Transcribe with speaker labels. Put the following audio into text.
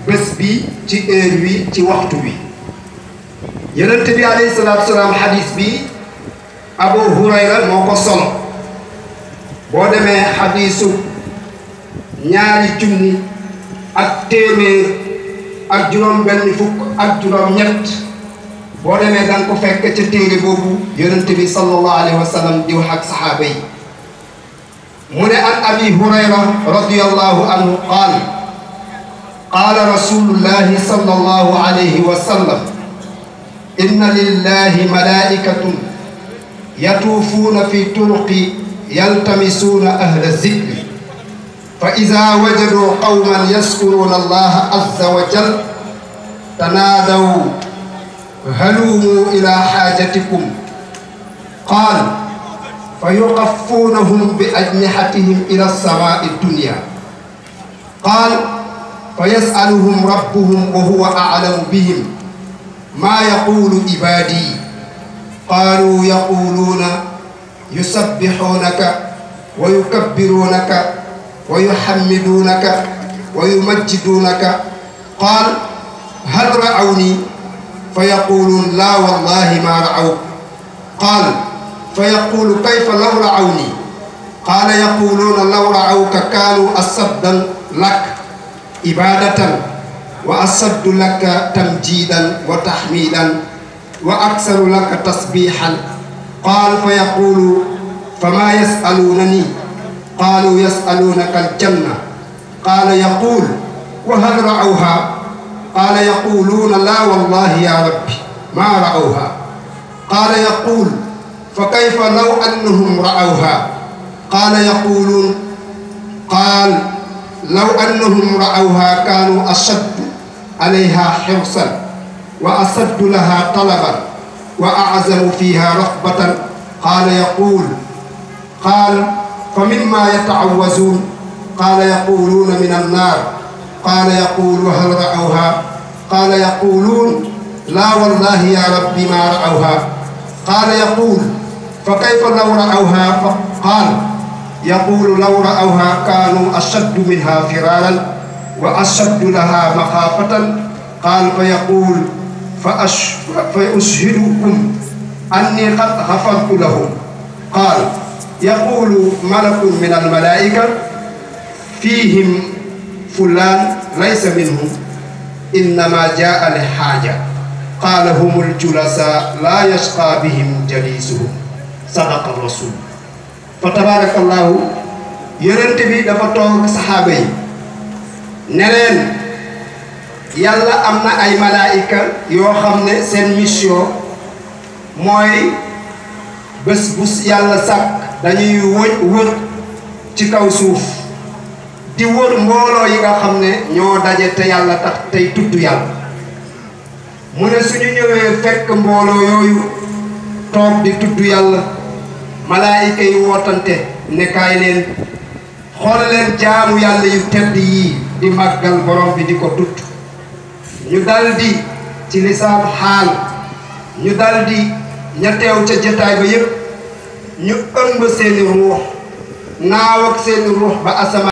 Speaker 1: bés bi ci heure wi ci waxtu wi yonent bi alayhi salaatu salaam xadis bi Abu Hurayra moo ko solo boo demee xadisu ñaari junni ak téeméer ak juróom benn fukk ak juróom ñett boo demee danga ko fekk ca téere boobu yonent bi sallallahu alayhi wa sallam di wax ak saxaaba yi mu ne an abi hurayra radiyallahu anhu qaala rasulullahi sallallahu alayhi wa sallam inna lillahi malaikatun yatuufuuna fi turuqi yaltamisuuna ahla zikri fa ida wajaduu qawman yaskuruuna allaha azza wa jal tanaadaw haluumu ila xaajatikum qaal fa yuqaffuunahum bi ajnihatihim ila samaai dunya qaal fa yasaluhum rabbuhum wa huwa aclamu bihim maa yaquulu ibaadi qaaluu yaquuluuna yusabbixuunaka wa yukabbiruunaka wa yuhammiduunaka wa yumajjiduunaka qaal hal ra'awni fa yaquuluun laa wallahi maa ra'awk qaal fa yaquulu kayfa law ra'awni qaala yaquuluuna law ra'awka kaanuu asaddan lak ibaadatan wa asaddu laka tamjiidan wa taxmiidan wa aksaru laka tasbiixan qaal fa yaquulu famaa yas'aluunanii qaaluu yas'aluunaka aljanna qaala yaquul wa hal ra'awhaa qaala yaquuluuna laa wallahi yaa rabbi maa ra'awhaa qaala yaquul fa kayfa law annahum ra'awhaa qaala yaquuluun qaal law annahum ra'awhaa kaanuu ashaddu alayhaa xirsan wa asaddu lahaa talaban wa a'zamu fiihaa raghbatan qaala yaquul qaal fa mimmaa yata'awwazuun qaala yaquuluuna mina annaar qaala yaquulu hal ra'awhaa qaala yaquuluun laa wallaahi yaa rabbi maa ra'awhaa qaala yaquul fa kayfa law ra'awhaa qaal yaquulu law ra'awhaa kaanuu ashaddu minhaa firaaran wa ashaddu lahaa maxaafatan qaal fa yaquul fa ushhidukum annii qad ghafartu lahum qaal yaquulu malakun min almalaa'ika fiihim fulaan laysa minhum innamaa jaa'a li haaja qaala humul julasaa laa yashqaa bihim jaliisuhum sadaqa rasuul fa tabaarakallaahu yonent bi dafa toog saxaaba yi ne leen yàlla am na ay malaayika yoo xam ne seen mission mooy bés bu yàlla sàkk dañuy wër ci kaw suuf di wër mbooloo yi nga xam ne ñoo daje te yàlla tax tey tudd yàlla mu ne suñu ñëwee fekk mbooloo yooyu toog di tudd yàlla malaayika yi wootante ne kaay leen xool leen jaamu yàlla yu tedd yii di màggal borom bi di ko tudd ñu daldi ci lisaan xaal ñu daldi ña teew ca jataay ba yépp ñu ëmb seeni ruux naaw ak seeni ruux ba asamaan